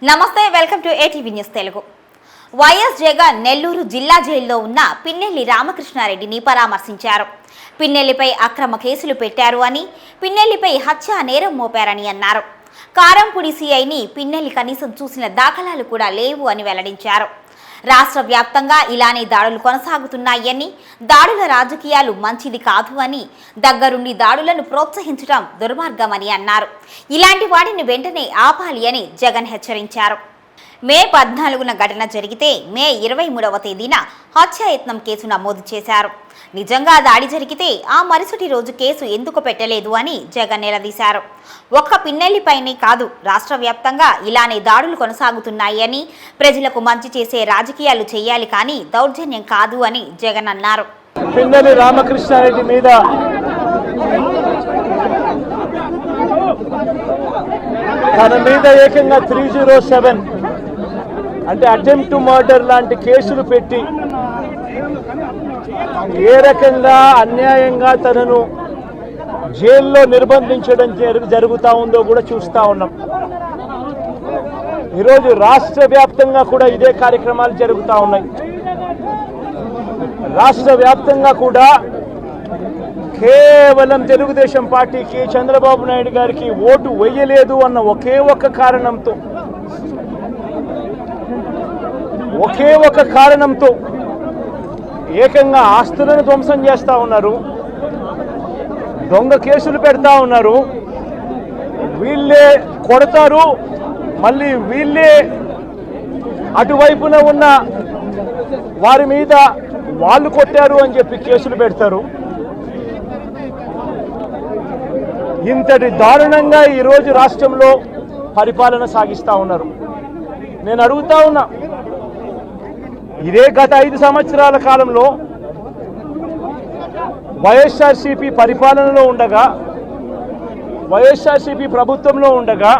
నమస్తే, welcome to ATV news Telugu. YS Jagan Nellore జిల్లా జైల్లో ఉన్న పిన్నెల్లి రామకృష్ణారెడ్డిని పరామర్శించారు. పిన్నెల్లిపై అక్రమ కేసులు పెట్టారు అని, పిన్నెల్లిపై హత్య నేరం మోపారని అన్నారు. కారంపూడి సిఐని పిన్నెల్లి కనీసం చూసిన దాఖలాలు కూడా లేవు అని వెల్లడించారు. రాష్ట్ర వ్యాప్తంగా ఇలానే దాడులు కొనసాగుతున్నాయని, దాడుల రాజకీయాలు మంచిది కాదు అని, దగ్గరుండి దాడులను ప్రోత్సహించడం దుర్మార్గమని అన్నారు. ఇలాంటి వాటిని వెంటనే ఆపాలి అని జగన్ హెచ్చరించారు. మే 14న ఘటన జరిగితే మే 23వ తేదీన హత్యాయత్నం కేసు నమోదు చేశారు. నిజంగా దాడి జరిగితే ఆ మరుసటి రోజు కేసు ఎందుకు పెట్టలేదు అని జగన్ నిలదీశారు. ఒక్క పిన్నెల్లిపైనే కాదు, రాష్ట్ర వ్యాప్తంగా ఇలానే దాడులు కొనసాగుతున్నాయని, ప్రజలకు మంచి చేసే రాజకీయాలు చేయాలి కానీ దౌర్జన్యం కాదు అని జగన్ అన్నారు. పిన్నెల్లి రామకృష్ణారెడ్డి మీద తన మీద ఏకంగా 307 అంటే అటెంప్ట్ టు మర్డర్ లాంటి కేసులు పెట్టి ఏ రకంగా అన్యాయంగా తనను జైల్లో నిర్బంధించడం జరుగుతూ ఉందో కూడా చూస్తూ ఉన్నాం. ఈరోజు రాష్ట్ర వ్యాప్తంగా కూడా ఇదే కార్యక్రమాలు జరుగుతూ ఉన్నాయి. రాష్ట్ర వ్యాప్తంగా కూడా కేవలం తెలుగుదేశం పార్టీకి, చంద్రబాబు నాయుడు గారికి ఓటు వేయలేదు అన్న ఒకే ఒక కారణంతో ఏకంగా ఆస్తులను ధ్వంసం చేస్తూ ఉన్నారు, దొంగ కేసులు పెడతా ఉన్నారు. వీళ్ళే కొడతారు, మళ్ళీ వీళ్ళే అటువైపున ఉన్న వారి మీద వాళ్ళు కొట్టారు అని చెప్పి కేసులు పెడతారు. ఇంతటి దారుణంగా ఈరోజు రాష్ట్రంలో పరిపాలన సాగిస్తూ ఉన్నారు. నేను అడుగుతా ఉన్నా, ఇదే గత 5 సంవత్సరాల కాలంలో వైఎస్ఆర్సీపీ పరిపాలనలో ఉండగా, వైఎస్ఆర్సీపీ ప్రభుత్వంలో ఉండగా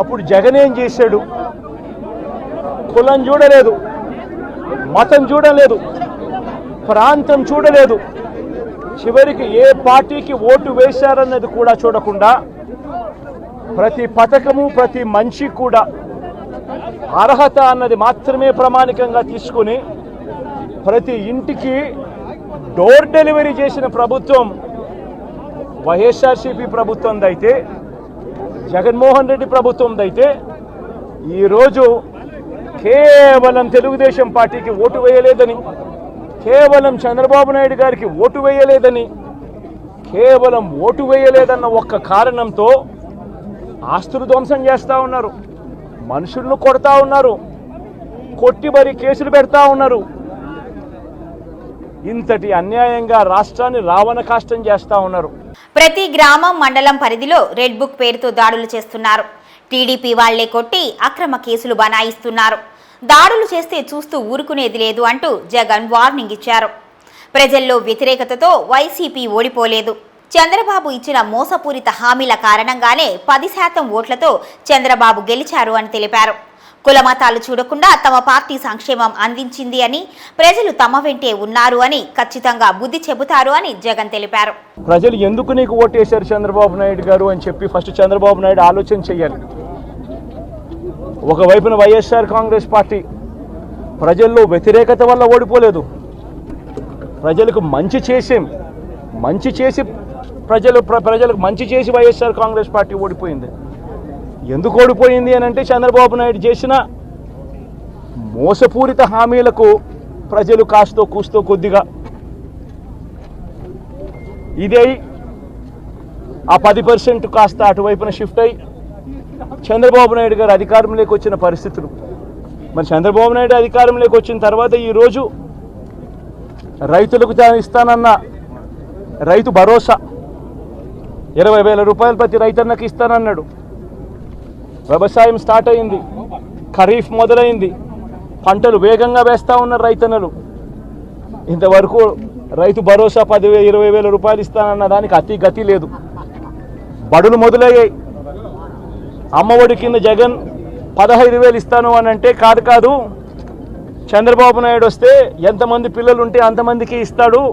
అప్పుడు జగన్ ఏం చేశాడు? కులం చూడలేదు, మతం చూడలేదు, ప్రాంతం చూడలేదు, చివరికి ఏ పార్టీకి ఓటు వేశారన్నది కూడా చూడకుండా ప్రతి పథకము, ప్రతి మనిషి కూడా అర్హత అన్నది మాత్రమే ప్రామాణికంగా తీసుకుని ప్రతి ఇంటికి డోర్ డెలివరీ చేసిన ప్రభుత్వం వైఎస్ఆర్సీపీ ప్రభుత్వందైతే, జగన్మోహన్ రెడ్డి ప్రభుత్వందైతే, ఈరోజు కేవలం తెలుగుదేశం పార్టీకి ఓటు వేయలేదని, కేవలం చంద్రబాబు నాయుడు గారికి ఓటు వేయలేదని, కేవలం ఓటు వేయలేదన్న ఒక్క కారణంతో ఆస్తులు ధ్వంసం చేస్తూ ఉన్నారు, మనుషులను కొడతా ఉన్నారు, కొట్టి మరి కేసులు పెడతా ఉన్నారు. ఇంతటి అన్యాయంగా రాష్ట్రాన్ని రావణ కాష్టం చేస్తూ ఉన్నారు. ప్రతి గ్రామం, మండలం పరిధిలో రెడ్ బుక్ పేరుతో దాడులు చేస్తున్నారు. టీడీపీ వాళ్లే కొట్టి అక్రమ కేసులు బనాయిస్తున్నారు. దాడులు చేస్తే చూస్తూ ఊరుకునేది లేదు అంటూ జగన్ వార్నింగ్ ఇచ్చారు. ప్రజల్లో వ్యతిరేకతతో వైసీపీ ఓడిపోలేదు. చంద్రబాబు ఇచ్చిన మోసపూరిత హామీల కారణంగానే 10% ఓట్లతో చంద్రబాబు గెలిచారు అని తెలిపారు. కులమతాలు చూడకుండా తమ పార్టీ సంక్షేమం అందించింది అని, ప్రజలు తమ వెంటే ఉన్నారు అని ఖచ్చితంగా బుద్ధి చెబుతారు అని జగన్ తెలిపారు. ప్రజలు ఎందుకు నీకు ఓటేశారు చంద్రబాబు నాయుడు గారు అని చెప్పి ఫస్ట్ చంద్రబాబు నాయుడు ఆలోచన చేయాలి. ఒకవైపున వైఎస్ఆర్ కాంగ్రెస్ పార్టీ ప్రజల్లో వ్యతిరేకత వల్ల ఓడిపోలేదు, ప్రజలకు మంచి చేసి ప్రజలకు మంచి చేసి వైఎస్ఆర్ కాంగ్రెస్ పార్టీ ఓడిపోయింది. ఎందుకు ఓడిపోయింది అని అంటే చంద్రబాబు నాయుడు చేసిన మోసపూరిత హామీలకు ప్రజలు కాస్తో కూస్తో కొద్దిగా ఇదే ఆ 10% కాస్త అటువైపున షిఫ్ట్ అయ్యి చంద్రబాబు నాయుడు గారు అధికారంలోకి వచ్చిన పరిస్థితులు. మరి చంద్రబాబు నాయుడు అధికారంలోకి వచ్చిన తర్వాత ఈరోజు రైతులకు ఇస్తానన్న రైతు భరోసా 20,000 రూపాయలు ప్రతి రైతన్నకి ఇస్తానన్నాడు. వ్యవసాయం స్టార్ట్ అయింది, ఖరీఫ్ మొదలైంది, పంటలు వేగంగా వేస్తూ ఉన్నారు రైతన్నలు. ఇంతవరకు రైతు భరోసా 10,000-20,000 రూపాయలు ఇస్తానన్న దానికి అతి గతి లేదు. బడులు మొదలయ్యాయి. అమ్మఒడి కింద జగన్ 15,000 ఇస్తాను అని అంటే కాదు, చంద్రబాబు నాయుడు వస్తే ఎంతమంది పిల్లలు ఉంటే అంతమందికి ఇస్తాడు,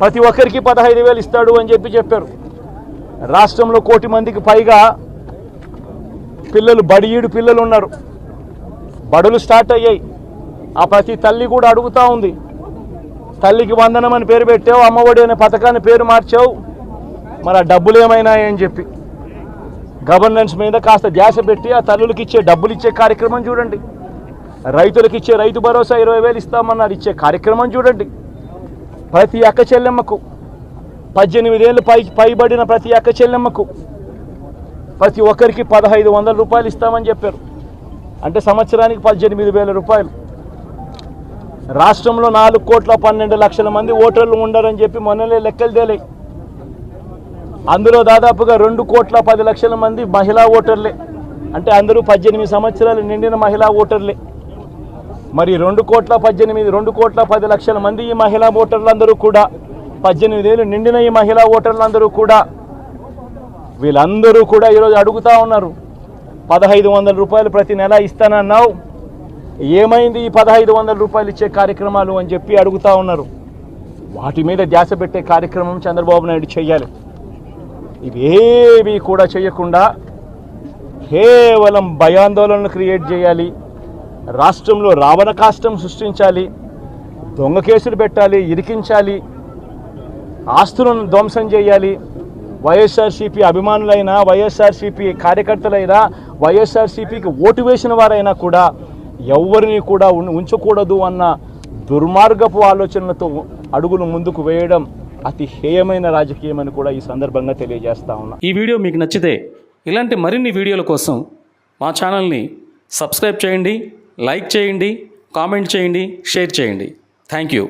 ప్రతి ఒక్కరికి 15,000 ఇస్తాడు అని చెప్పారు. రాష్ట్రంలో 1 కోటి మందికి పైగా పిల్లలు బడియీడు పిల్లలు ఉన్నారు, బడులు స్టార్ట్ అయ్యాయి. ఆ ప్రతి తల్లి కూడా అడుగుతూ ఉంది, తల్లికి వందనం అని పేరు పెట్టావు, అమ్మఒడి అనే పథకాన్ని పేరు మార్చావు, మరి ఆ డబ్బులు ఏమైనాయని చెప్పి గవర్నెన్స్ మీద కాస్త ధ్యాస పెట్టి ఆ తల్లులకి ఇచ్చే డబ్బులు ఇచ్చే కార్యక్రమం చూడండి. రైతులకు ఇచ్చే రైతు భరోసా 20,000 ఇస్తామన్నారు, ఇచ్చే కార్యక్రమం చూడండి. ప్రతి అక్క చెల్లెమ్మకు 18 ఏళ్ళు పైబడిన ప్రతి అక్క చెల్లెమ్మకు ప్రతి ఒక్కరికి 1,500 రూపాయలు ఇస్తామని చెప్పారు. అంటే సంవత్సరానికి 18,000 రూపాయలు. రాష్ట్రంలో 4,12,00,000 మంది ఓటర్లు ఉండరని చెప్పి మొన్నలే లెక్కలు తేలాయి. అందులో దాదాపుగా 2,10,00,000 మంది మహిళా ఓటర్లే, అంటే అందరూ 18 సంవత్సరాలు నిండిన మహిళా ఓటర్లే. మరి 2,10,00,000 మంది ఈ మహిళా ఓటర్లందరూ కూడా 18 ఏళ్ళు నిండిన ఈ మహిళా ఓటర్లందరూ కూడా వీళ్ళందరూ కూడా ఈరోజు అడుగుతూ ఉన్నారు, 1,500 రూపాయలు ప్రతి నెల ఇస్తానన్నావు, ఏమైంది ఈ 1,500 రూపాయలు ఇచ్చే కార్యక్రమాలు అని చెప్పి అడుగుతూ ఉన్నారు. వాటి మీద ధ్యాస పెట్టే కార్యక్రమం చంద్రబాబు నాయుడు చేయాలి. ఇవేవి కూడా చేయకుండా కేవలం భయాందోళనలు క్రియేట్ చేయాలి, రాష్ట్రంలో రావణ కాష్టం సృష్టించాలి, దొంగ కేసులు పెట్టాలి, ఇరికించాలి, ఆస్తులను ధ్వంసం చేయాలి. వైఎస్ఆర్సీపీ అభిమానులైనా, వైఎస్ఆర్సీపీ కార్యకర్తలైనా, వైఎస్ఆర్సీపీకి ఓటు వేసిన వారైనా కూడా ఎవరిని కూడా ఉంచకూడదు అన్న దుర్మార్గపు ఆలోచనలతో అడుగులు ముందుకు వేయడం అతి హేయమైన రాజకీయం అని కూడా ఈ సందర్భంగా తెలియజేస్తా ఉన్నా. ఈ వీడియో మీకు నచ్చితే ఇలాంటి మరిన్ని వీడియోల కోసం మా ఛానల్ని సబ్స్క్రైబ్ చేయండి, లైక్ చేయండి, కామెంట్ చేయండి, షేర్ చేయండి. Thank you.